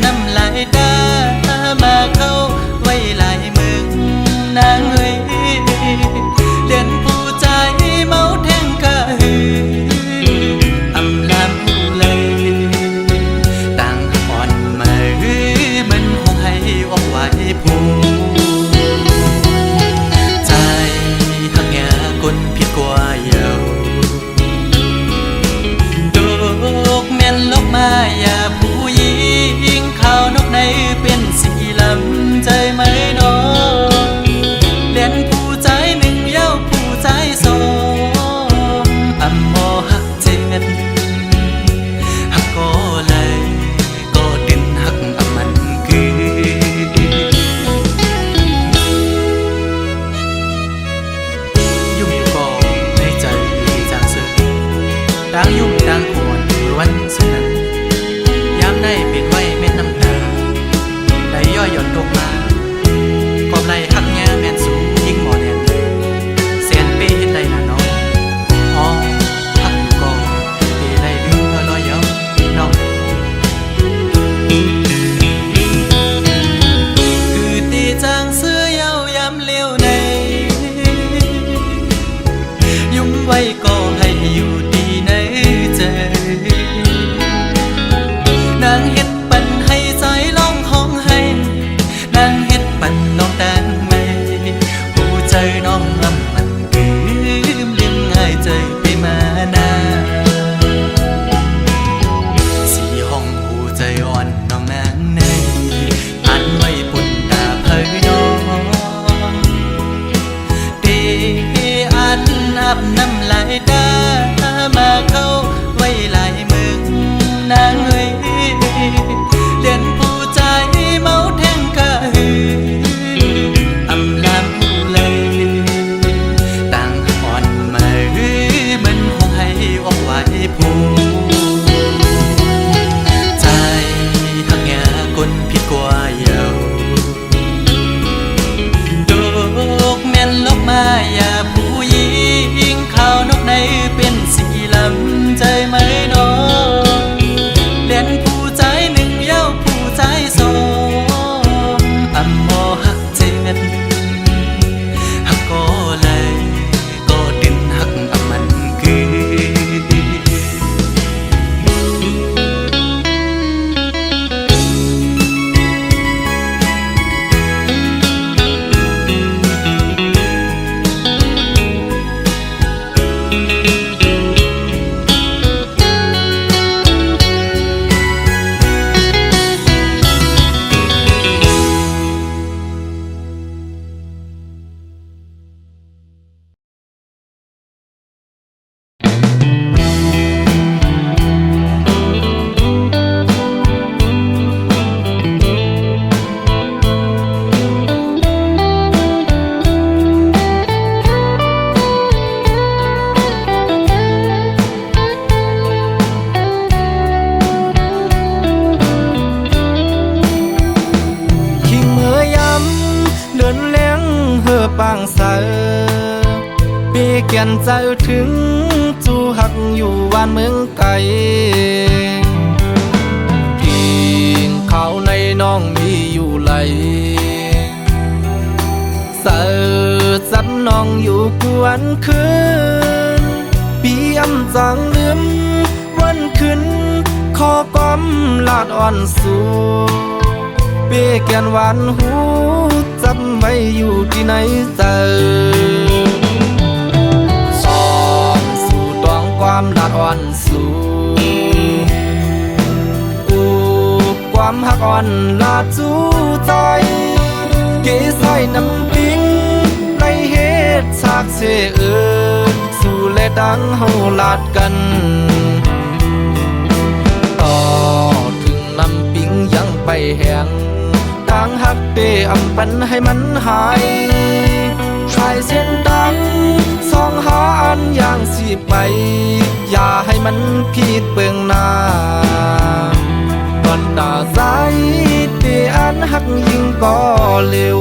น้ำลายตามาเข้าไว้หลายมึงนางเอ้ยเลียนผู้ใจเมาแทงกะหืออำลำผู้เลยต่างอ่อนมาหือมันคงให้ออกไว้ผู้ใจหักแง่คนผิดกว่าเยาดอกแม่นลกมาอย่าผู้หญิงข้าวนกในเป็นสีลำใจไหมน้องเลียนผู้ใจหนึ่งเย้าผู้ใจสองอำมอหักเจ็ดหักก็เลยก็ดินหักอำมันคือยุ่งอยู่ก็ในใจจางเสือต่างยุ่งต่างควรวันสุดนั้นยามได้เป็นไว้เม็ดน้ำตาไหลย่อยหย่อนตกมากอบไหลหักแง่แม่นสูงยิ่งหมอแน่นแสนเป้เฮ็ดได้น่ะน้องอ๋อหักอยู่ก็เป้ได้ลืมลอยเย้าน้องคือตีจางเสื้อเย้ายามเลี้ยวในยุ่มไว้ก็ให้อยู่ดีในใจนางเฮ็ดปันให้ใจร้องห้องให้นางเฮ็ดปันน้องแต่งไม่หูใจน้องลำมันลืมง่ายใจไปมานาสีห้องหูใจอ่อนน้องนางในอันไว้ปุ่นตาเผยน้องเตอันอาบน้ำลายตามาเข้าไว้หลายมึงนางเอ้ยเลียนผู้ใจเมาแทงกะหืออำลำผู้เลยต่างอ่อนมาหือมันคงให้ออกไว้ผู้ใจหักแง่คนผิดกว่าเยาดอกแม่นลกมาอย่าผู้หญิงข้าวนกในเป็นสีลำใจไหมน้องเลียนผู้ใจหนึ่งเย้าผู้ใจสองอำมอหักเจ็ดหักก็เลยก็ดินหักอำมันคือปางเสอปีเกียนใจถึงจูหักอยู่บ้านเมืองไกลกินข้าวในน้องมีอยู่ไหลเสอจัดน้องอยู่กวนคืนปีอำจังลืมวันขึ้นขอก้อมลาดอ่อนสู่ เบี้ยแกนหวานหูจำไว้อยู่ที่ไหนเจอสองสู่ตองความลาดอ่อนสู่กูความหักอ่อนลาดจูใจเกใส่น้ำปิ้งในเหตุฉากเสสู่และดังเฮาลาดกันต่อถึงน้ำปิ้งยังไปแห้งต่างหักเตะอำปันให้มันหายชายเส้นดังสองหาอันอย่างสิไปอย่าให้มันผิดเบืองหน้าก่อนตาใจเตะอันหักยิ่งก็เร็ว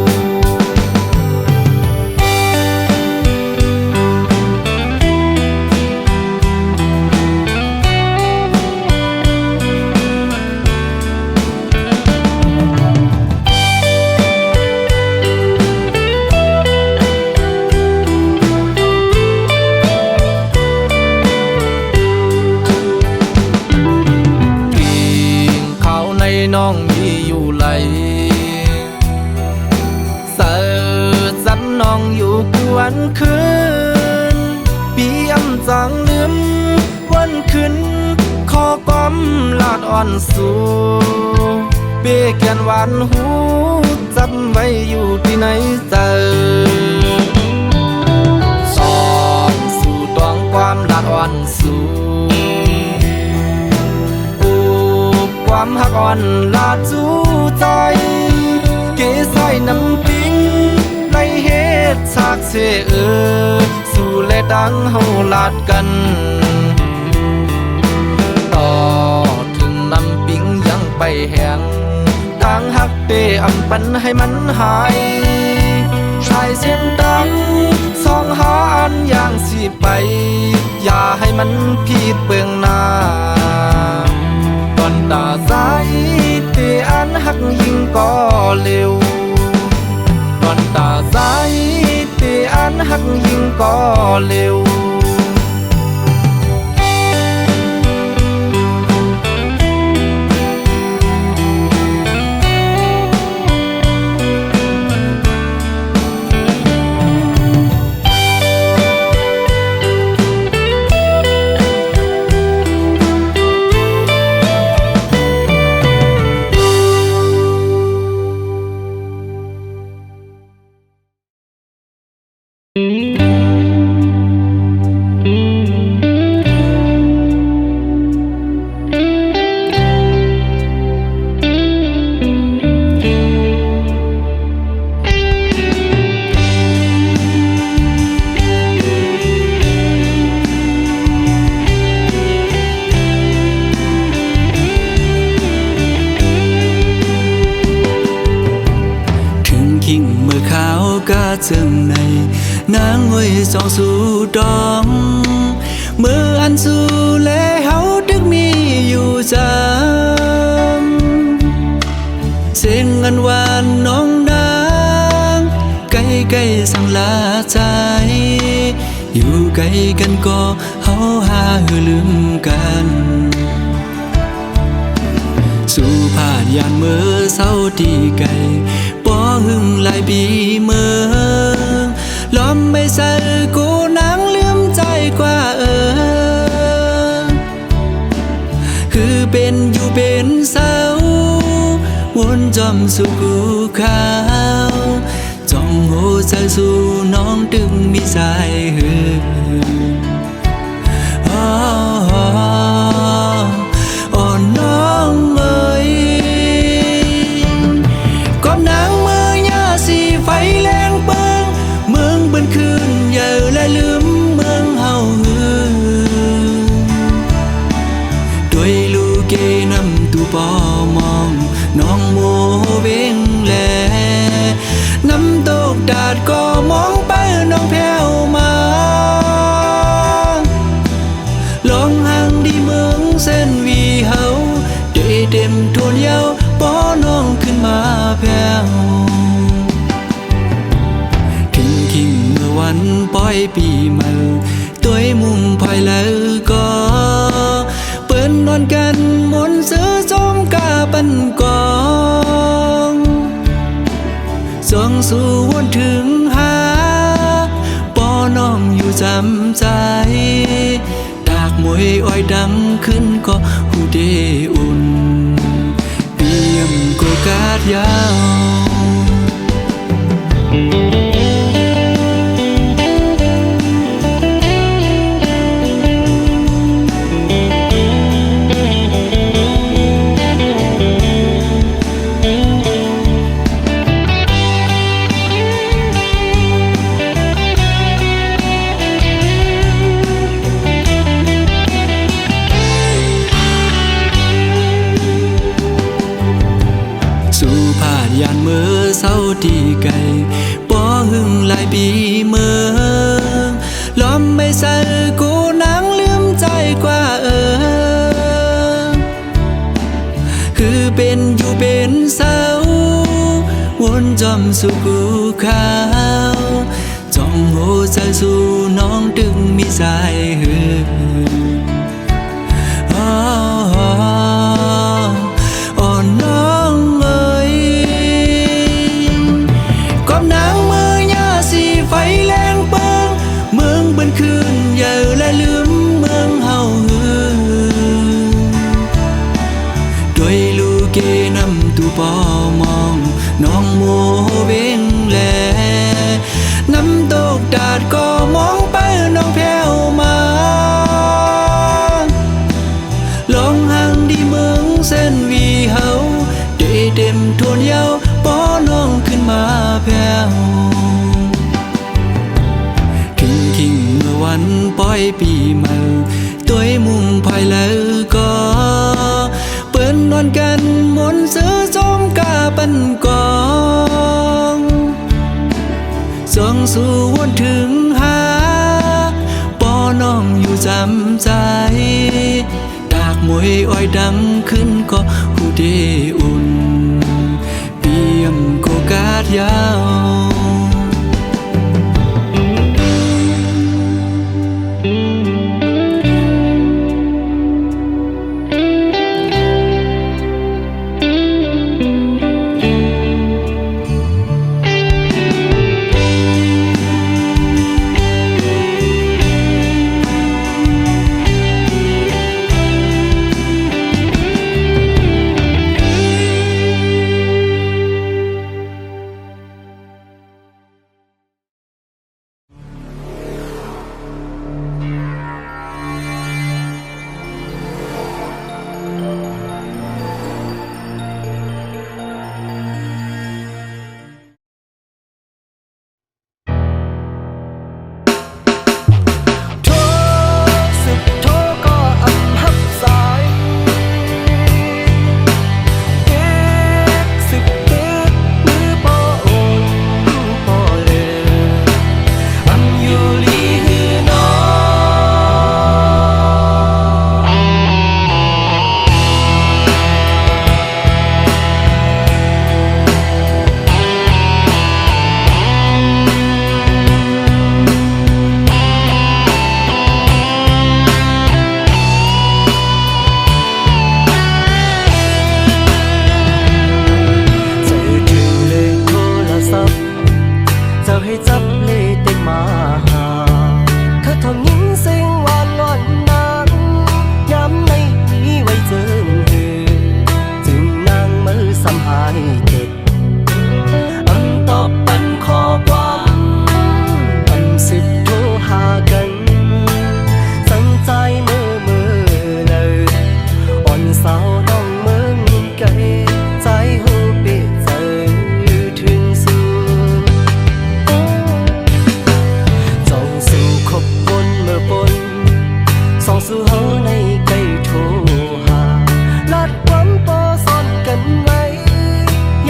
น้องมีอยู่ไหลเสิร์จำน้องอยู่กวนคืนปียำจังลืมวันคืนขอความลาดอ่อนสู่เบี้ยแกนหวานหูจำไว้อยู่ที่ไหนเจอสองสู่ตองความลาดอ่อนสู่ความหักอ่อนลาดจูใจเกใส่น้ำปิ้งในเหตุฉากเสสู่และดังเฮาลาดกันต่อถึงน้ำปิ้งยังไปแห้งต่างหักเตะอำปันให้มันหายชายเส้นดังสองหาอันอย่างสิไปอย่าให้มันผิดเบืองหน้าก่อนตาใจเตะอันหักยิ่งก็เร็วก่อนตาใจเตะอันหักยิ่งก็เร็วซึ่งในนางไว้สองสู่ดองเมื่ออันสู่และเฮาดึกมีอยู่จำเสียงอันหวานน้องนางใกล้ๆสั่งลาใจอยู่ใกล้กันก็เฮาหาลืมกันสู่ผ่านยานเมื่อเศร้าที่ไกลป้อหึงหลายปีเมื่อล้อมไม่ใส่กูนางลืมใจกว่าคือเป็นอยู่เป็นเศร้าวนจอมสู่กูขาวจ้องโหใจสู่น้องดึงมีสายหือ่อนน้องเอ้ยก้มนางมือยาสีไฟแรงเปิงเมืองเบิ่นคืนอย่าและลืมเมืองเฮาด้วยลูกเกนำตูปอมองน้องโมเวงแลน้ำตกดาดก็มองไปน้องแผ่วมาลองห่างดีเมืองเส้นวีเฮาด้วยเต็มทวนเยาวป้อน้องขึ้นมาแผ่วถึงคิงเมื่อวันปล่อยปีใหม่ตัวมุมพอยแล้วก็เปิ้นนอนกันมนต์ซื้อจอมกาปันกอง สู่วนถึงหาปอน้องอยู่จำใจดากมวยอ้อยดังขึ้นก็หูเดอุ่นเปียมโกกาดยาวยานเมื่อเศร้าตีไก่ป้อหึงหลายปีเมืองล้อมไม่ใส่กูนังลืมใจกว่าคือเป็นอยู่เป็นเศร้าวนจอมสู่กูขาวจ้องโหใจสู่น้องดึงมีสายหือ่อนน้องไฟแรงเปิงเมืองบันคืนเยอะและลืมเมืองเฮาด้วยลูกเกนำตูปอมองน้องโมเบงแลน้ำตกดาดก็มองไปน้องแผ่วมาลองห่างดีเมืองเส้นวีเฮาได้เต็มทวนเยาปอน้องขึ้นมาแผ่วเมื่อวันปล่อยปีเมาตัวมุงภายแล้วก็เปิ้นนอนกันมนซื้อจอมกาปันกองส่องสู่วนถึงหาปอน้องอยู่จำใจดากมวยอ้อยดังขึ้นก็หูเดอุ่นเปียมโกกาดยาวย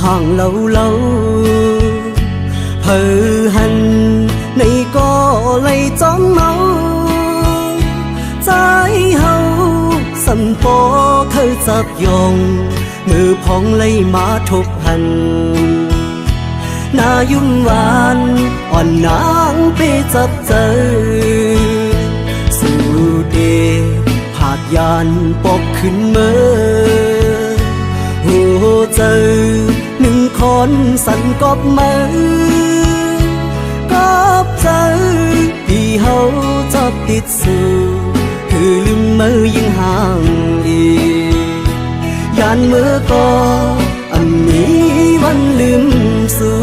ห่างlâu lâu phờ hành này có lấy chóm máu trái hậu sầm bó khơi dập dòng ngư phong lấy má thục hành na dung vànอ่อนนางไปจับเจอสู่เดผาดยานปอกขึ้นเมื่อหัวเจอหนึ่งคนสั่นกอบมือกอบเจอที่เฮาจับติดสู่คือลืมมือยิ่งห่างอียานเมื่อก็อันนี้วันลืมสู่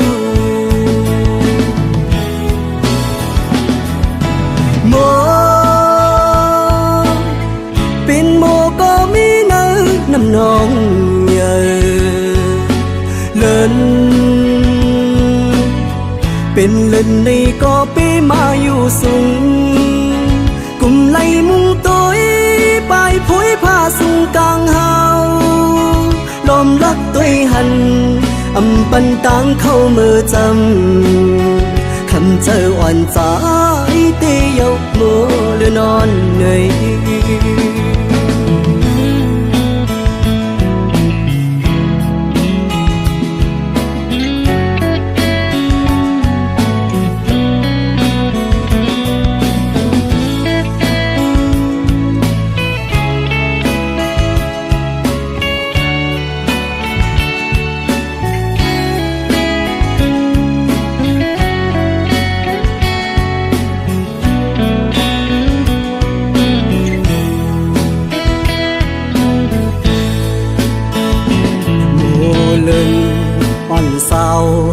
โมเป็นโมก็มีเนื้อน้ำนองใหญ่เลินเป็นเลินในก็ไปมาอยู่สูงกุมไล่มุงตัวไปผุยผ้าสูงกลางเฮาลมรักตัวหันอำปันตังเข้ามือจำคำเจออ่อนใจเตยกมือหรือนอนเหนื่อย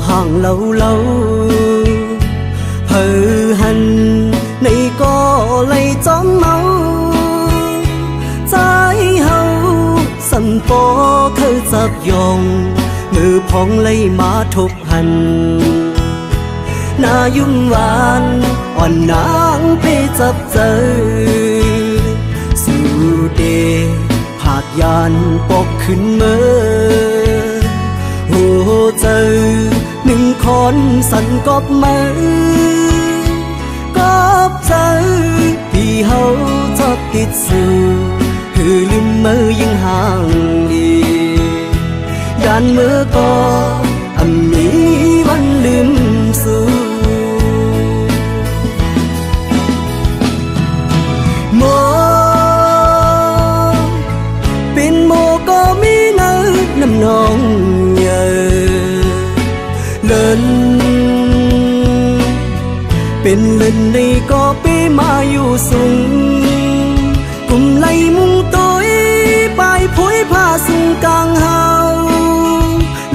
ห่างlâu lâu phờ hành này có lấy chóm máu trái hậu sầm bó khơi dập dòng ngư phong lấy má thục hành na dung vànอ่อนนางไปจับเจอสู่เดผาดยานปอกขึ้นเมื่อหัวเจอหนึ่งคนสั่นกอบมือกอบเจอที่เฮาจับติดสู่คือลืมมือยิ่งห่างอียานมือก็อันนี้วันลืมสู่โมเป็นโมก็มีเนื้อน้ำนองใหญ่เลินเป็นเลินในก็ไปมาอยู่สูงกุมไล่มุงตัวไปผุยผ้าสูงกลางเฮา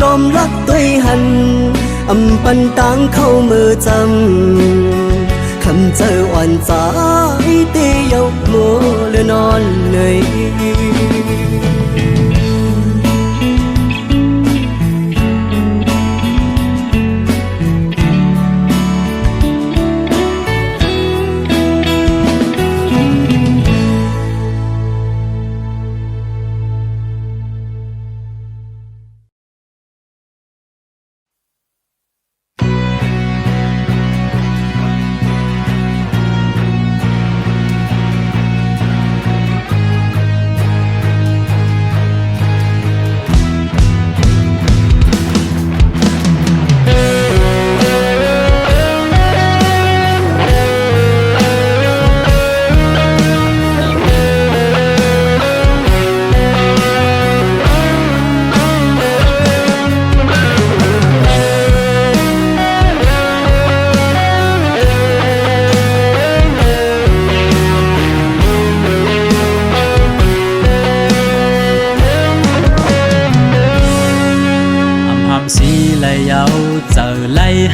ลมรักตัวหันอำปันตังเข้ามือจำคำเจออ่อนใจเตยกมือหรือนอนเหนื่อย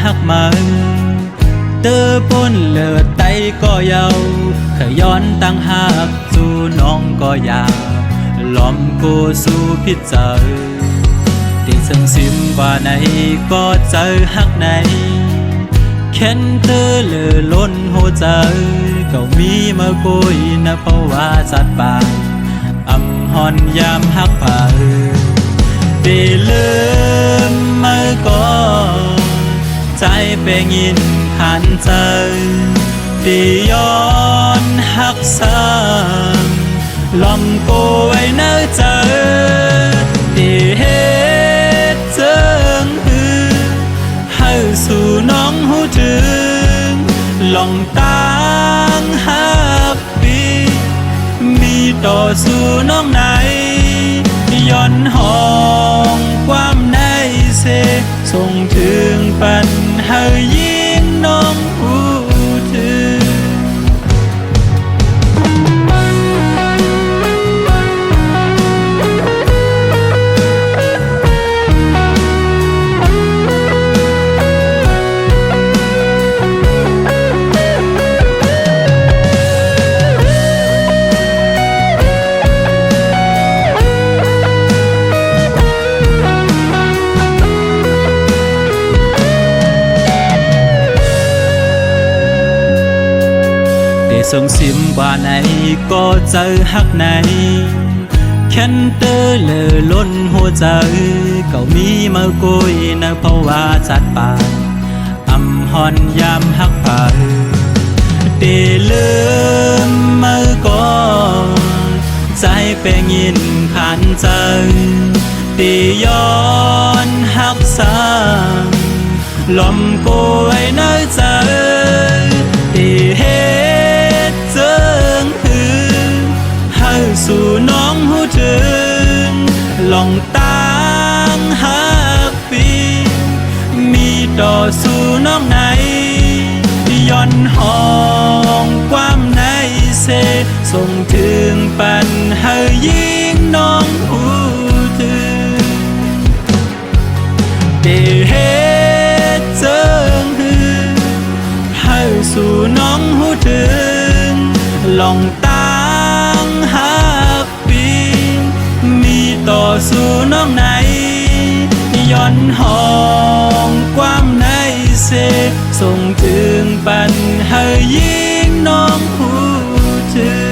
ฮักมันเตอปนเลือดไตก็เยาขย้อนตั้งหักสู่น้องก็อยากล้อมกูสู่พิจารติดซึ่งซิมว่าไหนก็เจอฮักไหนแค้นเธอเลือล้นหัวใจก็มีมาคุยนะเพราะว่าสัตว์ป่าอำหอนยามฮักป่า ตีลืมเมื่อก่อนใจเป็นยินขันใจตีย้อนหักซ้ำลำโกไว้เนื้อใจตีเฮ็ดเจิงฮือให้สู่น้องหูถึงลองตั้งหักปีมีต่อสู่น้องไหนย้อนห้องความในเสส่งถึงปันให้ยิ่งน้องหูถึงส่งสิมว่าไหนก็เจอหักไหนแค่นเตอเลอล้นหัวใจเก่ามีมากุยในภาวะจัดป่าอำหอนยามหักป่าเดลืมเมื่อก่อนใจเป็นยินขันใจตีย้อนหักซ้ำลมโกยในใจตีเฮเจิงหือให้สู่น้องหูถึงลองตั้งหักปีมีต่อสู่น้องไหนย้อนห้องความในเสส่งถึงปันให้ยิ่งน้องหูถึงเดเฮเจิงหือให้สู่น้องหูถึงลองตั้งหักปีมีต่อสู่น้องไหนย้อนห้องความในเสส่งถึงปันให้ยิ่งน้องหูถึง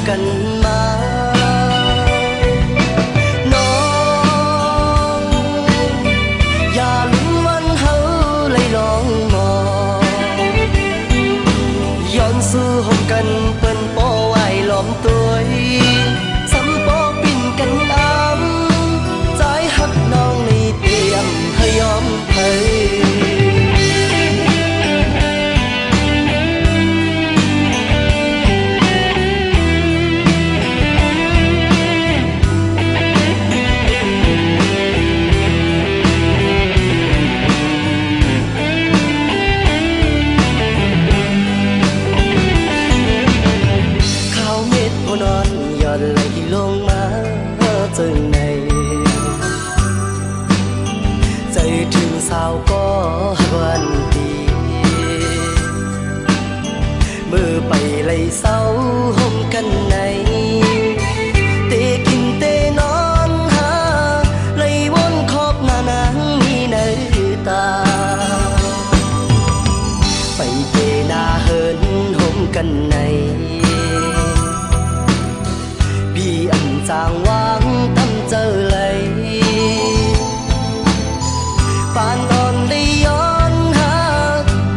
กันมาน้องอย่าลืมวันเฮาเลยลองมองย้อนสู่ห่มกันเปิ้นโป้ไว้ล้อมตัวสำปอปิ่นกันอ้ำใจหักน้องนี่เตรียมให้ยอมเผยนอนหย่อนไหลลงมาจึงในใจถึงสาวก็วันดีเมื่อไปไหลเศร้าห่มกันในเตกินเตนอนหาไหลวนขอบหน้านางมีในตาไปเตนาเหินห่มกันในจางวางตั้มเจอเลยปานตอนได้ย้อนหา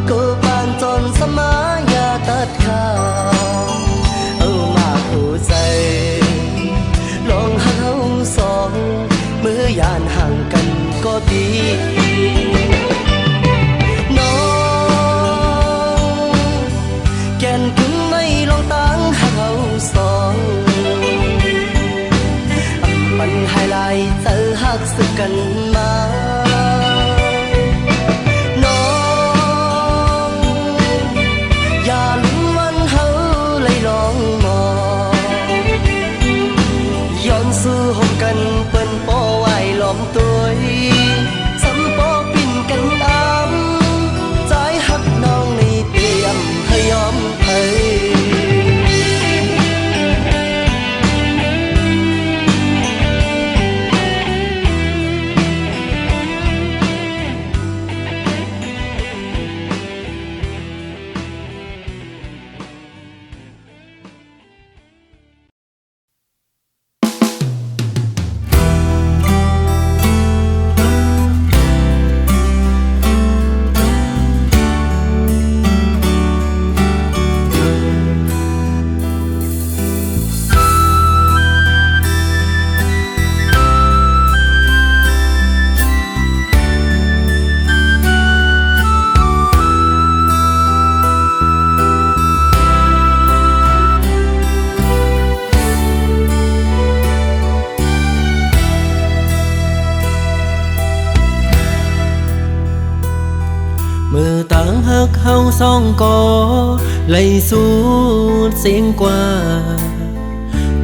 ก็ปานจนสมายาตัดขาเอามาหัวใจลองหาสองเมื่อยานห่างกันก็ดีน้องแก่นถึงไม่ลองตั้งหาสองมันให้ลายเธอหักสึกกันมาน้องอย่าลืมวันเฮาเลยลองมองย้อนสู่ห่มกันเปิ้นโป้ไว้ล้อมตัวสำปอปิ่นกันอ้ำใจหักน้องนี่เตรียมให้ยอมเผยมือต่างหักเฮาสองก่อไหลสูดเสียงกว่า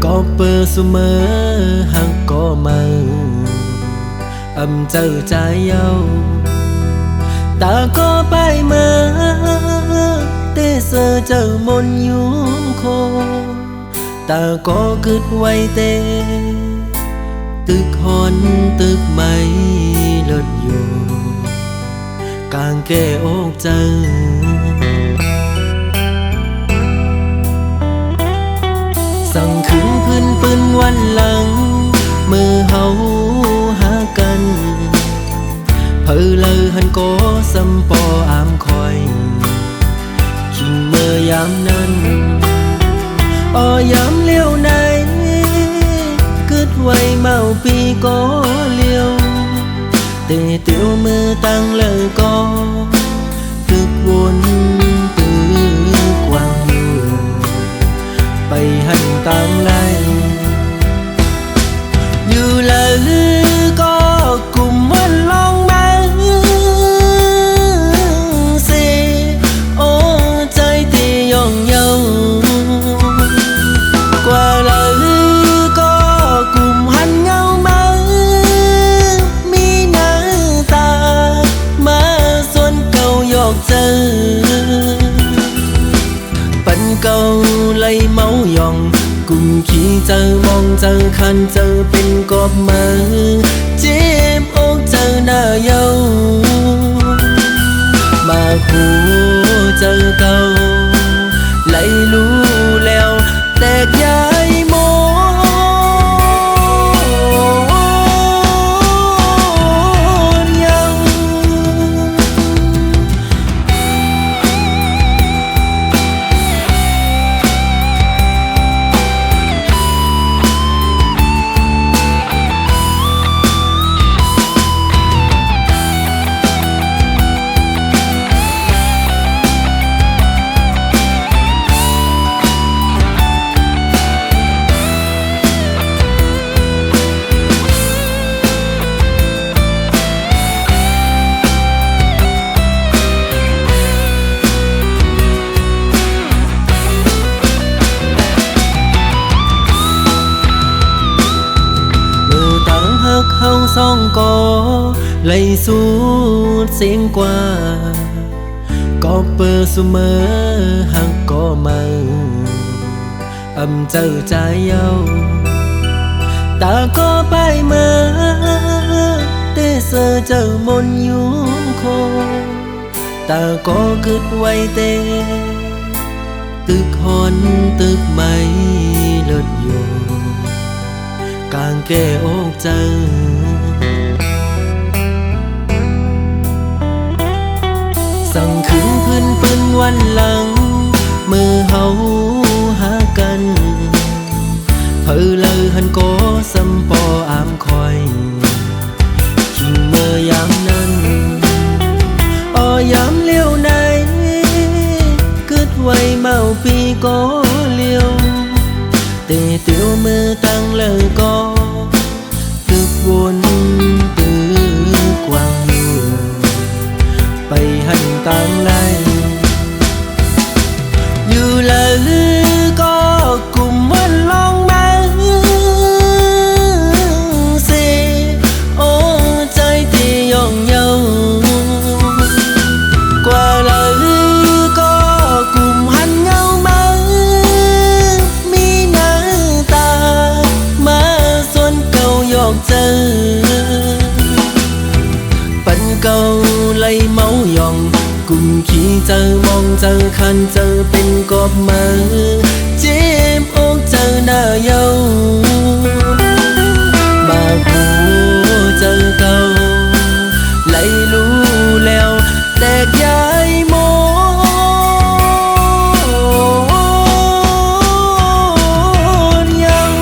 ก็เปิดเสมอหักก็มาอำเจอใจเย้าตาก็ไปมาเตเสอเจอมนยุงโคตาก็กึดไว้เตตึกหอนตึกไม่เลิศอยู่กางแก้อกเจอสั่งขึ้นพื้นปืนวันหลังมือเฮาหากันเพอเลยหันก็สำปออามคอยคิงเมื่อยามนั้นยามเลี้ยวไหนกึดไว้เมาปีก็เลี้ยวเตะเตียวมือตั้งเลยก็ตึกวนตึกวางอยู่ไปหันตามไล่อยู่เลยก็กลุ่มวันลองมาสิโอ้ใจที่ย่องเยาเก่าไล่เมาหย่องกุ่มขี้เจอมองเจอคันเจอเป็นกบมือเจ็บอกเจอหน้าเยามาหูเจอเก่าไล่รู้แล้วแตกย้าย ไหลสูดเสียงกว่าก็เปิดเสมอหักก็มาอำเจ้าใจเย้าตาก็ไปมาเตเสอเจ้ามนอยู่โคตาก็กึดไว้เตตึกหอนตึกไม่เลิศอยู่กลางแก้อกเจ้าสั่งขึ้นพื้นปืนวันหลังมือเฮาหากันเผอเลยหันก็สำปออามคอยขิงเมื่อยามนั้นอ้อยามเลี้ยวไหนกึดไว้เมาปีก็เลี้ยวเตะเตียวมือตั้งเลยก็ตึกวนตึกกว้างอยู่ไปหันตามไล่อยู่ละลือก็กลุ่มวันลองมาเสโอ้ใจที่ย่องเยาวกว่าละลือก็กลุ่มหันเงามามีหน้าตามาส่วนเก่าหยอกเจอปันเก่าไล่เมาหยองกุ่มขี้เจอมองเจอคันเจอเป็นกบมือเจ็บอกเจอหน้าเยาบาหูเจอเก่าไล่รู้แล้วแตกย้ายโมนยัง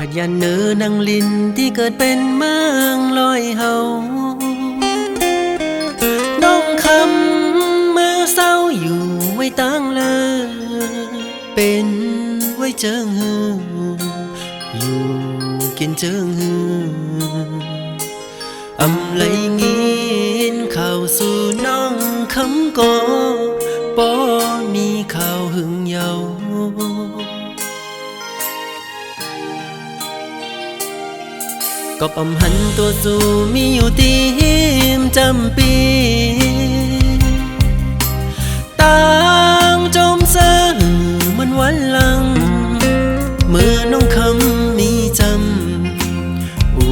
พญาเนอนางลินที่เกิดเป็นเมืองลอยเฮาน้องคำเมื่อเศร้าอยู่ไว้ตั้งเลยเป็นไว้เจิงหืออยู่กินเจิงหืออำเลยงินข่าวสู่น้องคำก็บ่มีข่าวหึงเยาก็ปำหันตัวสู่มีอยู่ตีมจำปีต่างจมเสื่อมันวันหลังเมื่อน้องคำมีจำอู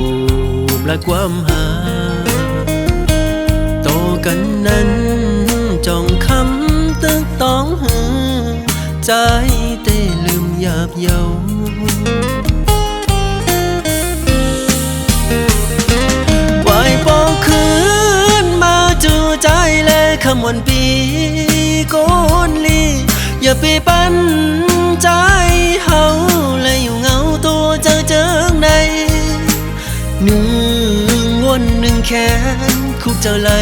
บและความหาโตกันนั้นจ้องคำตึกต้องหือใจเต้ลืมหยาบเยาคำวันปีโกนลีอย่าไปปั้นใจเฮาและอยู่เงาตัวเจอเจิงในหนึ่งวนหนึ่งแขนคุกเจ้าไล่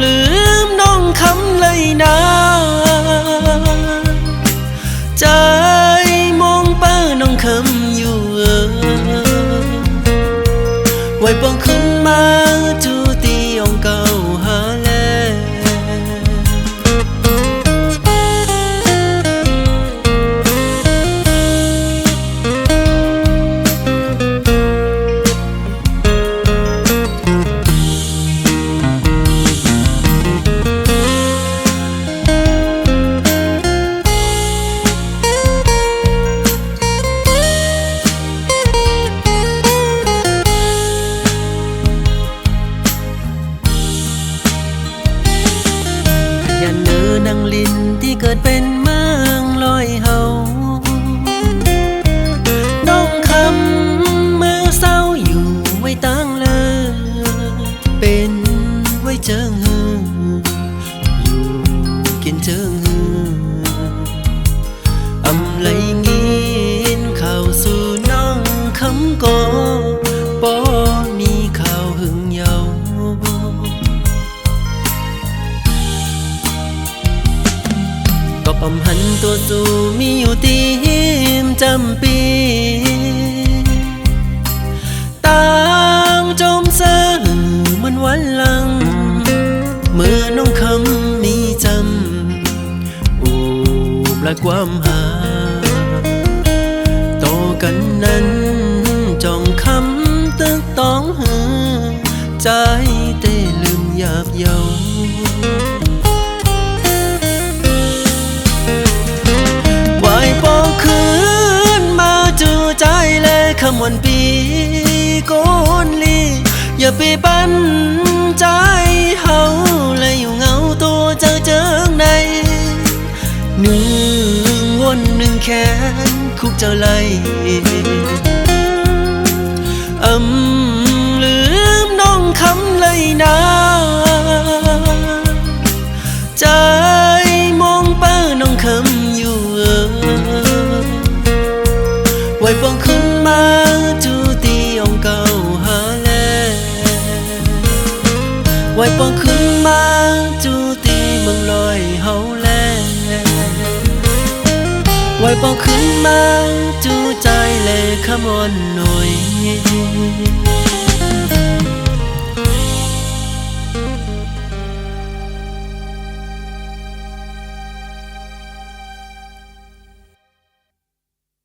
ลืมน้องคำเลยนะใจมองเป้าน้องคำอยู่ไว้ปองขึ้นมาจูตีองเก่าหาแล อย่าเนื้อนางลินที่เกิดเป็นเมืองลอยเฮาน้องคำมือเศร้าอยู่ไว้ตั้งเลยเป็นไว้เจิงฮืออยู่กินเจิงฮืออำไลงินเข้าสู่น้องคำก็บ่มีข่าวหึงเยาก็ปำหันตัวสู่มีอยู่ตีมจำปีต่างจมเสื่อมันวันหลังเมื่อน้องคำมีจำอูบและความหาโตกันนั้นจ้องคำตึกต้องหือใจเต้ลืมหยาบเยาไหวปองคืนมาจูใจและคำวันปีโกนลีอย่าไปปั้นใจเฮาและอยู่เงาตัวเจอเจิงในหนึ่งวนหนึ่งแขนคุกเจ้าไลลืมน้องคำเลยนะใจมองเป้าน้องคำอยู่ไว้ปองขึ้นมาจูตีองเก่าหาแลไว้ปองขึ้นมาจูตีเมืองลอยเฮาแลไว้ปองขึ้นมาจูใจแลขมอนหน่อย